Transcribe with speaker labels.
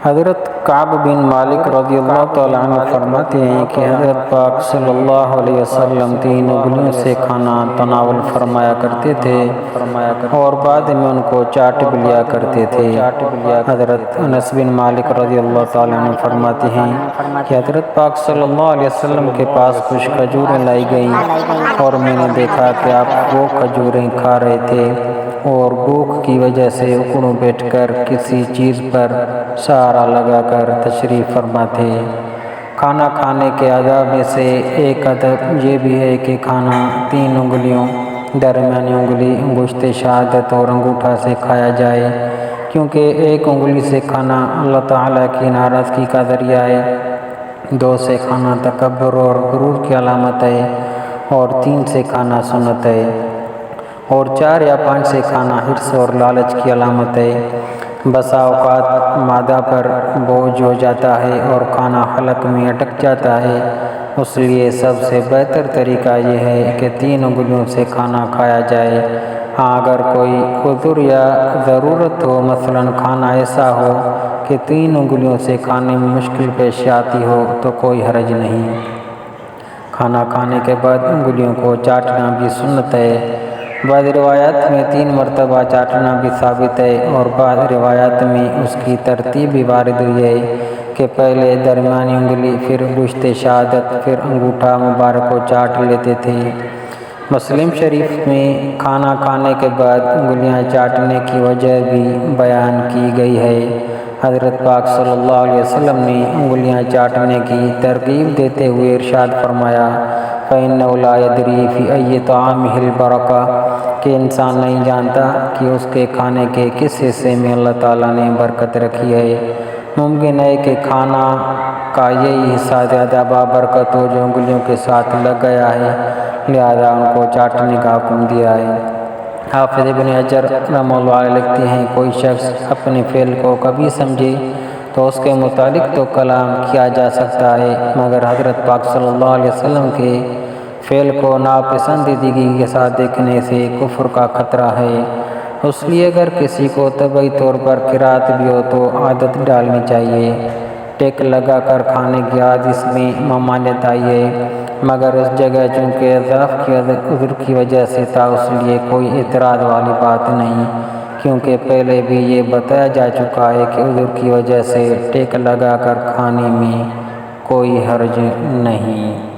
Speaker 1: حضرت کعب بن مالک رضی اللہ تعالیٰ عنہ فرماتے ہیں کہ حضرت پاک صلی اللہ علیہ وسلم 3 انگلیوں سے کھانا تناول فرمایا کرتے تھے اور بعد میں ان کو چاٹ بھی لیا کرتے تھے۔ حضرت انس بن مالک رضی اللہ تعالیٰ عنہ فرماتے ہیں کہ حضرت پاک صلی اللہ علیہ وسلم کے پاس کچھ کھجوریں لائی گئیں اور میں نے دیکھا کہ آپ وہ کھجوریں کھا رہے تھے اور بھوک کی وجہ سے اکڑوں بیٹھ کر کسی چیز پر سہارا لگا کر تشریف فرما تھے۔ کھانا کھانے کے آداب میں سے ایک ادب یہ بھی ہے کہ کھانا 3 انگلیوں، درمیانی انگلی، انگشت شہادت اور انگوٹھا سے کھایا جائے، کیونکہ ایک انگلی سے کھانا اللہ تعالیٰ کی ناراضگی کا ذریعہ ہے، 2 سے کھانا تکبر اور غرور کی علامت ہے اور 3 سے کھانا سنت ہے، اور 4 یا 5 سے کھانا حرص اور لالچ کی علامت ہے۔ بسا اوقات معدہ پر بوجھ ہو جاتا ہے اور کھانا حلق میں اٹک جاتا ہے، اس لیے سب سے بہتر طریقہ یہ ہے کہ 3 انگلیوں سے کھانا کھایا جائے۔ ہاں اگر کوئی عذر یا ضرورت ہو، مثلاً کھانا ایسا ہو کہ 3 انگلیوں سے کھانے میں مشکل پیش آتی ہو تو کوئی حرج نہیں۔ کھانا کھانے کے بعد انگلیوں کو چاٹنا بھی سنت ہے۔ بعض روایات میں 3 مرتبہ چاٹنا بھی ثابت ہے اور بعض روایات میں اس کی ترتیب بھی وارد ہوئی ہے کہ پہلے درمیانی انگلی، پھر انگشت شہادت، پھر انگوٹھا مبارک کو چاٹ لیتے تھے۔ مسلم شریف میں کھانا کھانے کے بعد انگلیاں چاٹنے کی وجہ بھی بیان کی گئی ہے۔ حضرت پاک صلی اللہ علیہ وسلم نے انگلیاں چاٹنے کی ترغیب دیتے ہوئے ارشاد فرمایا، فَإِنَّهُ لَا يَدْرِي فِي أَيِّ طَعَامِهِ الْبَرَكَةُ، کہ انسان نہیں جانتا کہ اس کے کھانے کے کس حصے میں اللہ تعالیٰ نے برکت رکھی ہے۔ ممکن ہے کہ کھانا کا یہی حصہ زیادہ بابرکت ہو جو انگلیوں کے ساتھ لگ گیا ہے، لہذا ان کو چاٹنے کا حکم دیا ہے۔ حافظ ابن حجر رحمہ اللہ علیہ لکھتے ہیں، کوئی شخص اپنے فعل کو کبھی سمجھے تو اس کے متعلق تو کلام کیا جا سکتا ہے، مگر حضرت پاک صلی اللہ علیہ وسلم کے فعل کو ناپسندیدگی کے ساتھ دیکھنے سے کفر کا خطرہ ہے۔ اس لیے اگر کسی کو طبعی طور پر قرات بھی ہو تو عادت ڈالنی چاہیے۔ ٹیک لگا کر کھانے کی عادت اس میں ممانعت آئی ہے، مگر اس جگہ چونکہ اضعاف کی عذر کی وجہ سے تھا، اس لیے کوئی اعتراض والی بات نہیں، کیونکہ پہلے بھی یہ بتایا جا چکا ہے کہ عذر کی وجہ سے ٹیک لگا کر کھانے میں کوئی حرج نہیں۔